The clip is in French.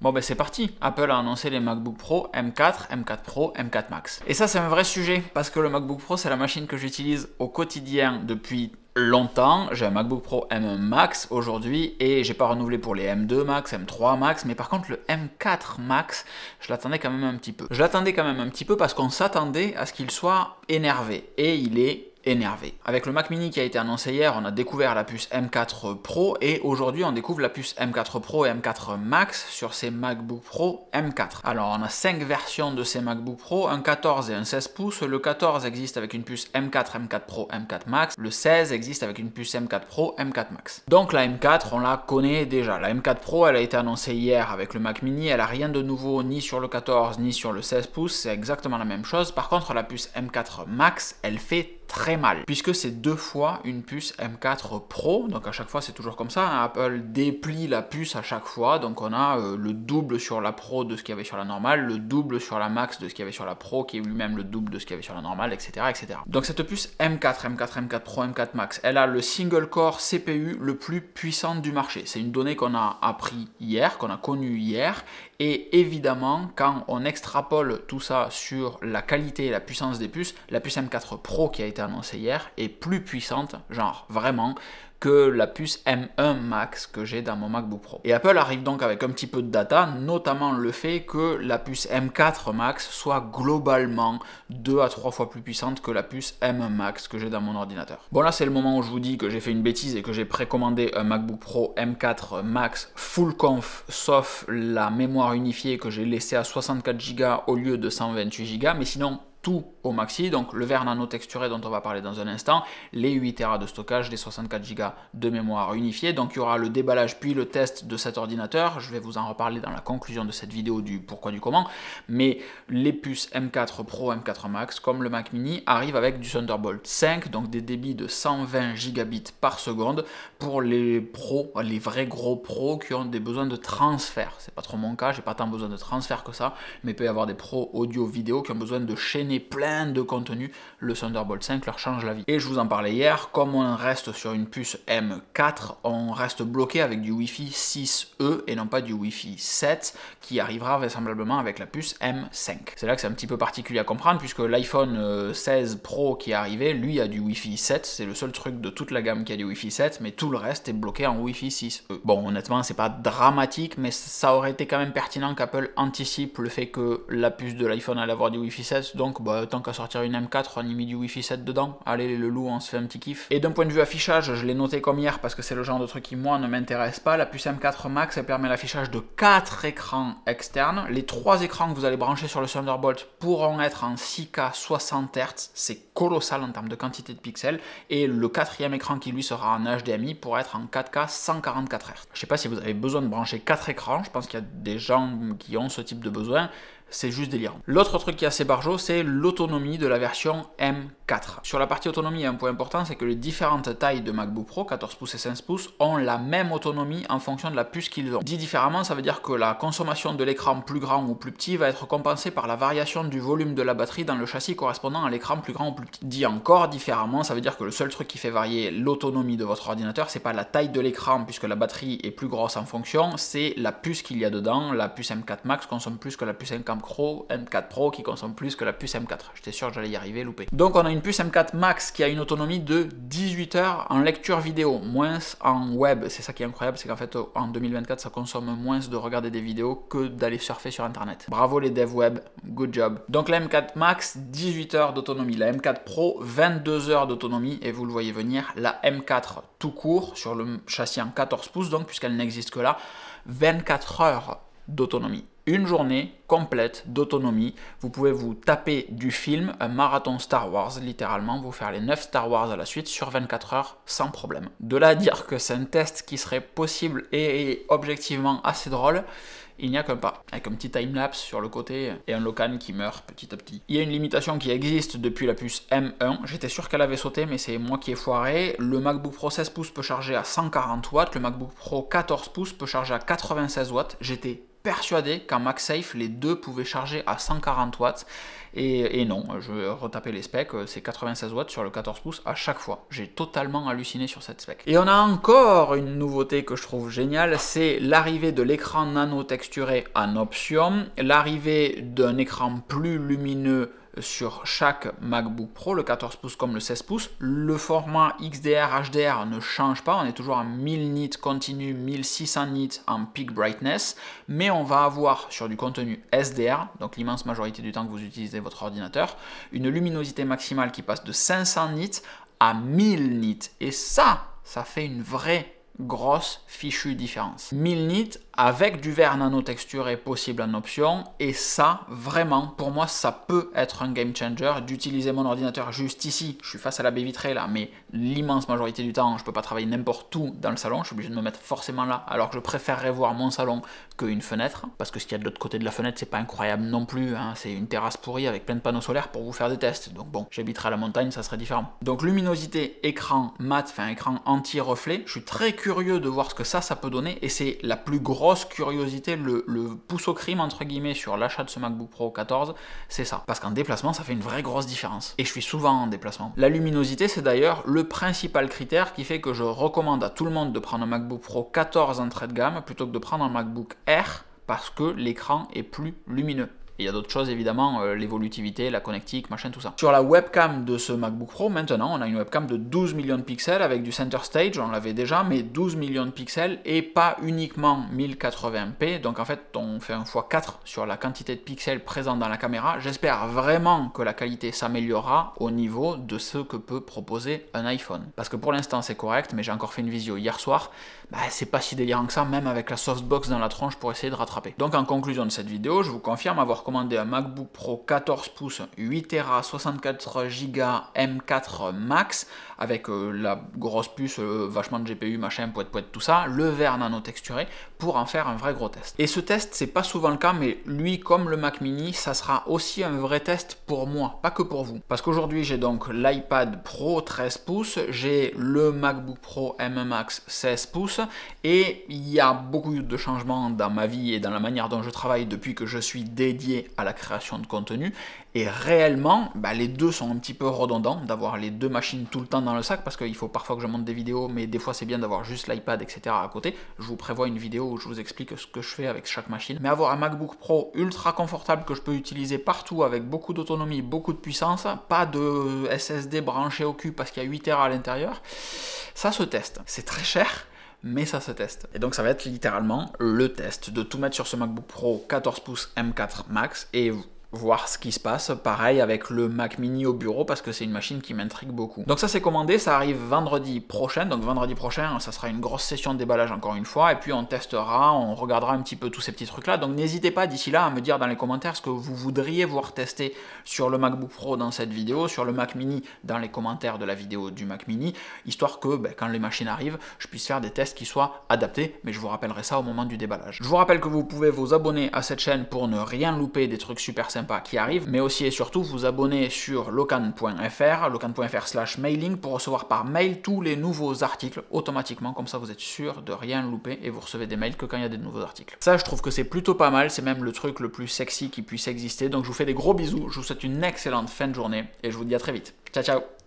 Bon ben c'est parti, Apple a annoncé les MacBook Pro M4, M4 Pro, M4 Max. Et ça c'est un vrai sujet, parce que le MacBook Pro c'est la machine que j'utilise au quotidien depuis longtemps. J'ai un MacBook Pro M1 Max aujourd'hui et j'ai pas renouvelé pour les M2 Max, M3 Max, mais par contre le M4 Max, je l'attendais quand même un petit peu. Je l'attendais quand même un petit peu parce qu'on s'attendait à ce qu'il soit énervé, et il est énervé. Avec le Mac mini qui a été annoncé hier, on a découvert la puce M4 Pro et aujourd'hui on découvre la puce M4 Pro et M4 Max sur ces MacBook Pro M4. Alors on a 5 versions de ces MacBook Pro, un 14 et un 16 pouces. Le 14 existe avec une puce M4, M4 Pro, M4 Max. Le 16 existe avec une puce M4 Pro, M4 Max. Donc la M4, on la connaît déjà. La M4 Pro, elle a été annoncée hier avec le Mac mini. Elle a rien de nouveau ni sur le 14 ni sur le 16 pouces. C'est exactement la même chose. Par contre, la puce M4 Max, elle fait très mal, puisque c'est 2 fois une puce M4 Pro, donc à chaque fois c'est toujours comme ça, hein. Apple déplie la puce à chaque fois, donc on a le double sur la Pro de ce qu'il y avait sur la normale, le double sur la Max de ce qu'il y avait sur la Pro, qui est lui-même le double de ce qu'il y avait sur la normale, etc., etc. Donc cette puce M4, M4 Pro, M4 Max, elle a le single core CPU le plus puissant du marché. C'est une donnée qu'on a appris hier, qu'on a connue hier, et évidemment, quand on extrapole tout ça sur la qualité et la puissance des puces, la puce M4 Pro qui a été annoncée hier est plus puissante, genre vraiment, que la puce M1 Max que j'ai dans mon MacBook Pro. Et Apple arrive donc avec un petit peu de data, notamment le fait que la puce M4 Max soit globalement 2 à 3 fois plus puissante que la puce M1 Max que j'ai dans mon ordinateur. Bon là c'est le moment où je vous dis que j'ai fait une bêtise et que j'ai précommandé un MacBook Pro M4 Max full conf, sauf la mémoire unifiée que j'ai laissée à 64 Go au lieu de 128 Go, mais sinon tout au maxi, donc le verre nano texturé dont on va parler dans un instant, les 8 Tera de stockage, les 64 Go de mémoire unifiée, donc il y aura le déballage puis le test de cet ordinateur, je vais vous en reparler dans la conclusion de cette vidéo du pourquoi du comment, mais les puces M4 Pro, M4 Max, comme le Mac mini, arrivent avec du Thunderbolt 5, donc des débits de 120 gigabits par seconde pour les pros, les vrais gros pros qui ont des besoins de transfert. C'est pas trop mon cas, j'ai pas tant besoin de transfert que ça, mais il peut y avoir des pros audio-vidéo qui ont besoin de chaîner plein de contenu, le Thunderbolt 5 leur change la vie. Et je vous en parlais hier, comme on reste sur une puce M4, on reste bloqué avec du Wi-Fi 6E et non pas du Wi-Fi 7 qui arrivera vraisemblablement avec la puce M5. C'est là que c'est un petit peu particulier à comprendre puisque l'iPhone 16 Pro qui est arrivé, lui a du Wi-Fi 7, c'est le seul truc de toute la gamme qui a du Wi-Fi 7, mais tout le reste est bloqué en Wi-Fi 6E. Bon, honnêtement, c'est pas dramatique, mais ça aurait été quand même pertinent qu'Apple anticipe le fait que la puce de l'iPhone allait avoir du Wi-Fi 7, donc bah, tant qu'à sortir une M4, on y met du Wi-Fi 7 dedans. Allez le loup, on se fait un petit kiff. Et d'un point de vue affichage, je l'ai noté comme hier parce que c'est le genre de truc qui moi ne m'intéresse pas. La puce M4 Max, elle permet l'affichage de 4 écrans externes. Les 3 écrans que vous allez brancher sur le Thunderbolt pourront être en 6K 60 Hz. C'est colossal en termes de quantité de pixels. Et le 4e écran qui lui sera en HDMI pourra être en 4K 144 Hz. Je sais pas si vous avez besoin de brancher 4 écrans. Je pense qu'il y a des gens qui ont ce type de besoin. C'est juste délirant. L'autre truc qui est assez barjot, c'est l'autonomie de la version M4. Sur la partie autonomie, il y a un point important, c'est que les différentes tailles de MacBook Pro, 14 pouces et 16 pouces, ont la même autonomie en fonction de la puce qu'ils ont. Dit différemment, ça veut dire que la consommation de l'écran plus grand ou plus petit va être compensée par la variation du volume de la batterie dans le châssis correspondant à l'écran plus grand ou plus petit. Dit encore différemment, ça veut dire que le seul truc qui fait varier l'autonomie de votre ordinateur, c'est pas la taille de l'écran, puisque la batterie est plus grosse en fonction, c'est la puce qu'il y a dedans. La puce M4 Max consomme plus que la puce M4 Pro qui consomme plus que la puce M4. J'étais sûr que j'allais y arriver, loupé. Donc on a une puce M4 Max qui a une autonomie de 18 heures en lecture vidéo, moins en web. C'est ça qui est incroyable, c'est qu'en fait en 2024 ça consomme moins de regarder des vidéos que d'aller surfer sur internet. Bravo les devs web, good job. Donc la M4 Max, 18 heures d'autonomie. La M4 Pro, 22 heures d'autonomie. Et vous le voyez venir, la M4 tout court sur le châssis en 14 pouces, donc puisqu'elle n'existe que là, 24 heures d'autonomie. Une journée complète d'autonomie. Vous pouvez vous taper du film, un marathon Star Wars, littéralement, vous faire les 9 Star Wars à la suite sur 24 heures sans problème. De là à dire que c'est un test qui serait possible et objectivement assez drôle, il n'y a qu'un pas, avec un petit timelapse sur le côté et un Locan qui meurt petit à petit. Il y a une limitation qui existe depuis la puce M1, j'étais sûr qu'elle avait sauté mais c'est moi qui ai foiré. Le MacBook Pro 16 pouces peut charger à 140 watts, le MacBook Pro 14 pouces peut charger à 96 watts, j'étais persuadé qu'en MagSafe, les deux pouvaient charger à 140 watts. Et non, je vais retaper les specs, c'est 96 watts sur le 14 pouces à chaque fois. J'ai totalement halluciné sur cette spec. Et on a encore une nouveauté que je trouve géniale, c'est l'arrivée de l'écran nano texturé en option, l'arrivée d'un écran plus lumineux sur chaque MacBook Pro, le 14 pouces comme le 16 pouces. Le format XDR, HDR ne change pas, on est toujours en 1000 nits continu, 1600 nits en peak brightness, mais on va avoir sur du contenu SDR, donc l'immense majorité du temps que vous utilisez votre ordinateur, une luminosité maximale qui passe de 500 nits à 1000 nits. Et ça fait une vraie grosse fichue différence. 1000 nits avec du verre nano texturé possible en option, et ça, vraiment, pour moi, ça peut être un game changer d'utiliser mon ordinateur juste ici. Je suis face à la baie vitrée là, mais l'immense majorité du temps, je peux pas travailler n'importe où dans le salon, je suis obligé de me mettre forcément là, alors que je préférerais voir mon salon qu'une fenêtre, parce que ce qu'il y a de l'autre côté de la fenêtre, c'est pas incroyable non plus, hein. C'est une terrasse pourrie avec plein de panneaux solaires pour vous faire des tests, donc bon, j'habiterai à la montagne, ça serait différent. Donc luminosité, écran mat, enfin écran anti-reflet, je suis très curieux de voir ce que ça peut donner, et c'est la plus grosse curiosité, le pouce au crime entre guillemets sur l'achat de ce MacBook Pro 14, c'est ça. Parce qu'en déplacement, ça fait une vraie grosse différence. Et je suis souvent en déplacement. La luminosité, c'est d'ailleurs le principal critère qui fait que je recommande à tout le monde de prendre un MacBook Pro 14 entrée de gamme plutôt que de prendre un MacBook Air, parce que l'écran est plus lumineux. Il y a d'autres choses évidemment, l'évolutivité, la connectique, machin, tout ça. Sur la webcam de ce MacBook Pro, maintenant, on a une webcam de 12 millions de pixels avec du center stage, on l'avait déjà, mais 12 millions de pixels et pas uniquement 1080p. Donc en fait, on fait un x4 sur la quantité de pixels présents dans la caméra. J'espère vraiment que la qualité s'améliorera au niveau de ce que peut proposer un iPhone. Parce que pour l'instant, c'est correct, mais j'ai encore fait une visio hier soir. C'est pas si délirant que ça, même avec la softbox dans la tronche pour essayer de rattraper. Donc en conclusion de cette vidéo, je vous confirme avoir commandé un MacBook Pro 14 pouces 8 Tera 64 Go M4 Max avec la grosse puce, vachement de GPU, machin, poète, tout ça, le verre nano texturé pour en faire un vrai gros test. Et ce test, c'est pas souvent le cas, mais lui, comme le Mac Mini, ça sera aussi un vrai test pour moi, pas que pour vous. Parce qu'aujourd'hui, j'ai donc l'iPad Pro 13 pouces, j'ai le MacBook Pro M1 Max 16 pouces, et il y a beaucoup de changements dans ma vie et dans la manière dont je travaille depuis que je suis dédié à la création de contenu. Et réellement, les deux sont un petit peu redondants, d'avoir les deux machines tout le temps dans le sac, parce qu'il faut parfois que je monte des vidéos, mais des fois c'est bien d'avoir juste l'iPad, etc. à côté. Je vous prévois une vidéo où je vous explique ce que je fais avec chaque machine. Mais avoir un MacBook Pro ultra confortable que je peux utiliser partout, avec beaucoup d'autonomie, beaucoup de puissance, pas de SSD branché au cul parce qu'il y a 8 Tera à l'intérieur, ça se teste. C'est très cher, mais ça se teste. Et donc ça va être littéralement le test de tout mettre sur ce MacBook Pro 14 pouces M4 Max et voir ce qui se passe, pareil avec le Mac Mini au bureau, parce que c'est une machine qui m'intrigue beaucoup. Donc ça c'est commandé, ça arrive vendredi prochain, donc vendredi prochain ça sera une grosse session de déballage encore une fois, et puis on testera, on regardera un petit peu tous ces petits trucs là, donc n'hésitez pas d'ici là à me dire dans les commentaires ce que vous voudriez voir tester sur le MacBook Pro dans cette vidéo, sur le Mac Mini dans les commentaires de la vidéo du Mac Mini, histoire que quand les machines arrivent, je puisse faire des tests qui soient adaptés, mais je vous rappellerai ça au moment du déballage. Je vous rappelle que vous pouvez vous abonner à cette chaîne pour ne rien louper des trucs super sympas qui arrivent, mais aussi et surtout vous abonner sur locan.fr/mailing pour recevoir par mail tous les nouveaux articles automatiquement, comme ça vous êtes sûr de rien louper et vous recevez des mails que quand il y a des nouveaux articles. Ça je trouve que c'est plutôt pas mal, c'est même le truc le plus sexy qui puisse exister, donc je vous fais des gros bisous, je vous souhaite une excellente fin de journée et je vous dis à très vite. Ciao ciao.